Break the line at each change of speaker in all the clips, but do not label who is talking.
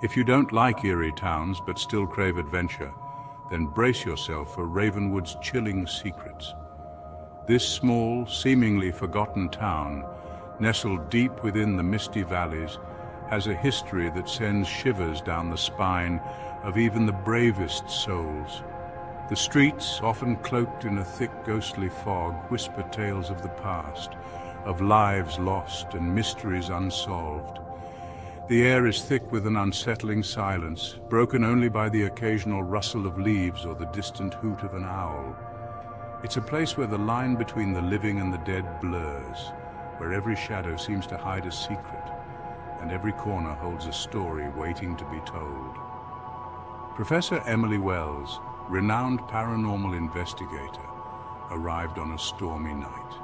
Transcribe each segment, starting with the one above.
If you don't like eerie towns but still crave adventure, then brace yourself for Ravenwood's chilling secrets. This small, seemingly forgotten town, nestled deep within the misty valleys, has a history that sends shivers down the spine of even the bravest souls. The streets, often cloaked in a thick ghostly fog, whisper tales of the past, of lives lost and mysteries unsolved. The air is thick with an unsettling silence, broken only by the occasional rustle of leaves or the distant hoot of an owl. It's a place where the line between the living and the dead blurs, where every shadow seems to hide a secret, and every corner holds a story waiting to be told. Professor Emily Wells, renowned paranormal investigator, arrived on a stormy night.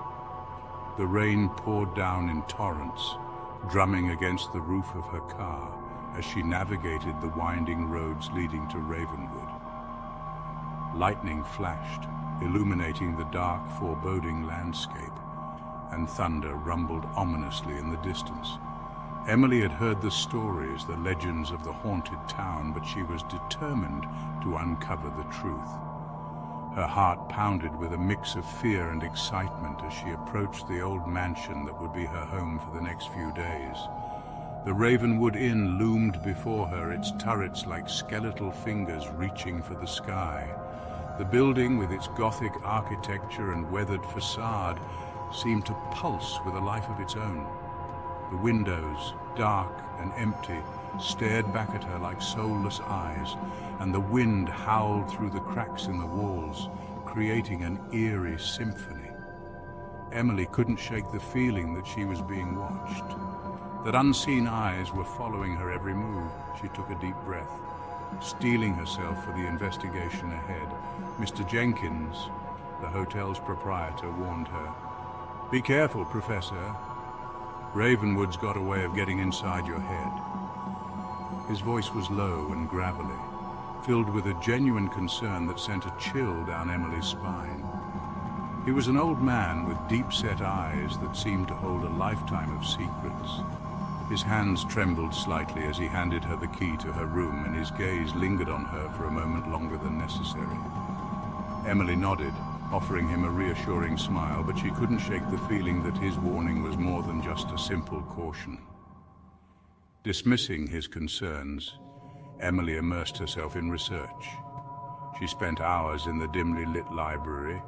The rain poured down in torrents, drumming against the roof of her car as she navigated the winding roads leading to Ravenwood. Lightning flashed, illuminating the dark, foreboding landscape, and thunder rumbled ominously in the distance. Emily had heard the stories, the legends of the haunted town, but she was determined to uncover the truth. Her heart pounded with a mix of fear and excitement as she approached the old mansion that would be her home for the next few days. The Ravenwood Inn loomed before her, its turrets like skeletal fingers reaching for the sky. The building, with its Gothic architecture and weathered facade, seemed to pulse with a life of its own. The windows, dark and empty, stared back at her like soulless eyes, and the wind howled through the cracks in the walls, creating an eerie symphony. Emily couldn't shake the feeling that she was being watched, that unseen eyes were following her every move. She took a deep breath, steeling herself for the investigation ahead. Mr. Jenkins, the hotel's proprietor, warned her, "Be careful, Professor. Ravenwood's got a way of getting inside your head." His voice was low and gravelly, filled with a genuine concern that sent a chill down Emily's spine. He was an old man with deep-set eyes that seemed to hold a lifetime of secrets. His hands trembled slightly as he handed her the key to her room, and his gaze lingered on her for a moment longer than necessary. Emily nodded, offering him a reassuring smile, but she couldn't shake the feeling that his warning was more than just a simple caution. Dismissing his concerns, Emily immersed herself in research. She spent hours in the dimly lit library,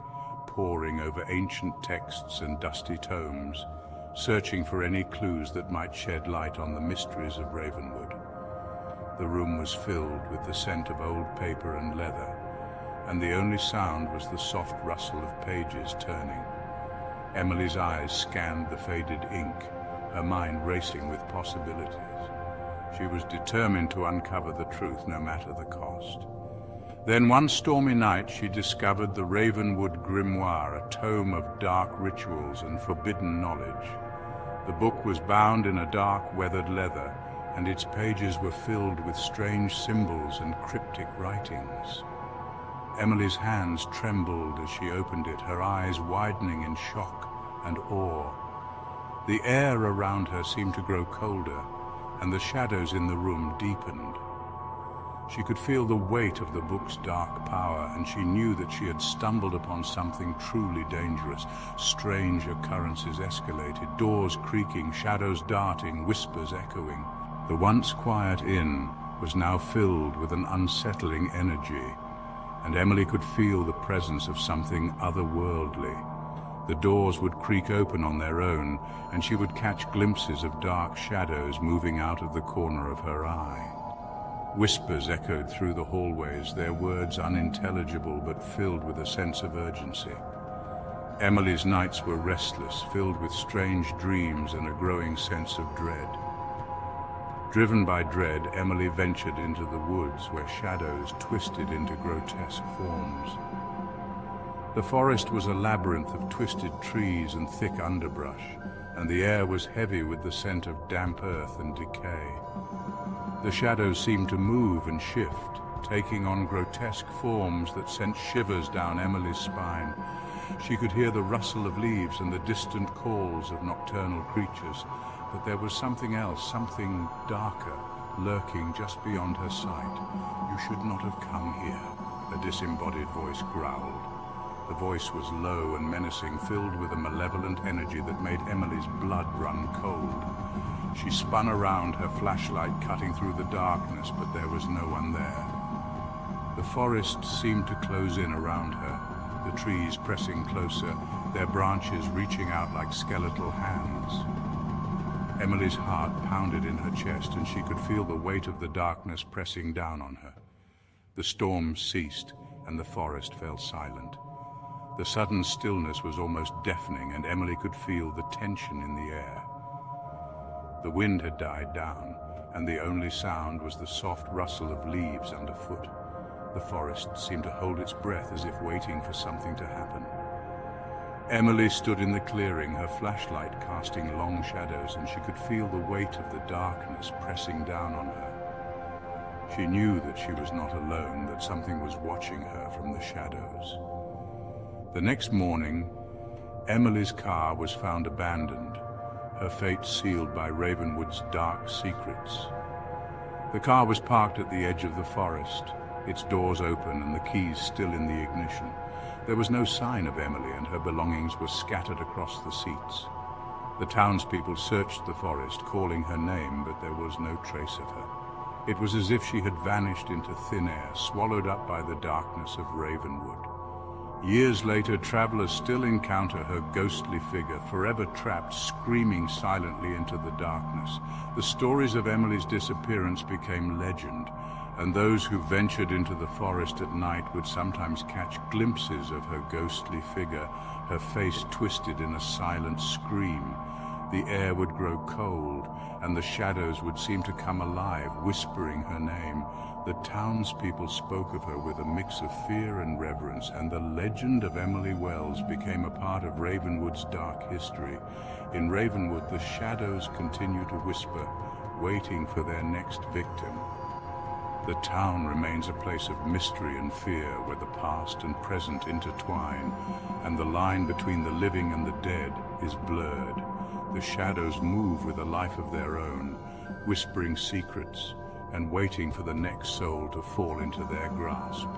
poring over ancient texts and dusty tomes, searching for any clues that might shed light on the mysteries of Ravenwood. The room was filled with the scent of old paper and leather, and the only sound was the soft rustle of pages turning. Emily's eyes scanned the faded ink, her mind racing with possibilities. She was determined to uncover the truth, no matter the cost. Then one stormy night she discovered the Ravenwood Grimoire, a tome of dark rituals and forbidden knowledge. The book was bound in a dark, weathered leather, and its pages were filled with strange symbols and cryptic writings. Emily's hands trembled as she opened it, her eyes widening in shock and awe. The air around her seemed to grow colder, and the shadows in the room deepened. She could feel the weight of the book's dark power, and she knew that she had stumbled upon something truly dangerous. Strange occurrences escalated, doors creaking, shadows darting, whispers echoing. The once quiet inn was now filled with an unsettling energy, and Emily could feel the presence of something otherworldly. The doors would creak open on their own, and she would catch glimpses of dark shadows moving out of the corner of her eye. Whispers echoed through the hallways, their words unintelligible but filled with a sense of urgency. Emily's nights were restless, filled with strange dreams and a growing sense of dread. Driven by dread, Emily ventured into the woods, where shadows twisted into grotesque forms. The forest was a labyrinth of twisted trees and thick underbrush, and the air was heavy with the scent of damp earth and decay. The shadows seemed to move and shift, taking on grotesque forms that sent shivers down Emily's spine. She could hear the rustle of leaves and the distant calls of nocturnal creatures, but there was something else, something darker, lurking just beyond her sight. "You should not have come here," a disembodied voice growled. The voice was low and menacing, filled with a malevolent energy that made Emily's blood run cold. She spun around, her flashlight cutting through the darkness, but there was no one there. The forest seemed to close in around her, the trees pressing closer, their branches reaching out like skeletal hands. Emily's heart pounded in her chest, and she could feel the weight of the darkness pressing down on her. The storm ceased, and the forest fell silent. The sudden stillness was almost deafening, and Emily could feel the tension in the air. The wind had died down, and the only sound was the soft rustle of leaves underfoot. The forest seemed to hold its breath as if waiting for something to happen. Emily stood in the clearing, her flashlight casting long shadows, and she could feel the weight of the darkness pressing down on her. She knew that she was not alone, that something was watching her from the shadows. The next morning, Emily's car was found abandoned, her fate sealed by Ravenwood's dark secrets. The car was parked at the edge of the forest, its doors open and the keys still in the ignition. There was no sign of Emily, and her belongings were scattered across the seats. The townspeople searched the forest, calling her name, but there was no trace of her. It was as if she had vanished into thin air, swallowed up by the darkness of Ravenwood. Years later, travelers still encounter her ghostly figure, forever trapped, screaming silently into the darkness. The stories of Emily's disappearance became legend, and those who ventured into the forest at night would sometimes catch glimpses of her ghostly figure, her face twisted in a silent scream. The air would grow cold, and the shadows would seem to come alive, whispering her name. The townspeople spoke of her with a mix of fear and reverence, and the legend of Emily Wells became a part of Ravenwood's dark history. In Ravenwood, the shadows continue to whisper, waiting for their next victim. The town remains a place of mystery and fear, where the past and present intertwine, and the line between the living and the dead is blurred. The shadows move with a life of their own, whispering secrets and waiting for the next soul to fall into their grasp.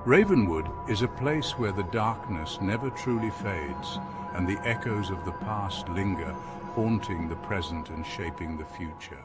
Ravenwood is a place where the darkness never truly fades, and the echoes of the past linger, haunting the present and shaping the future.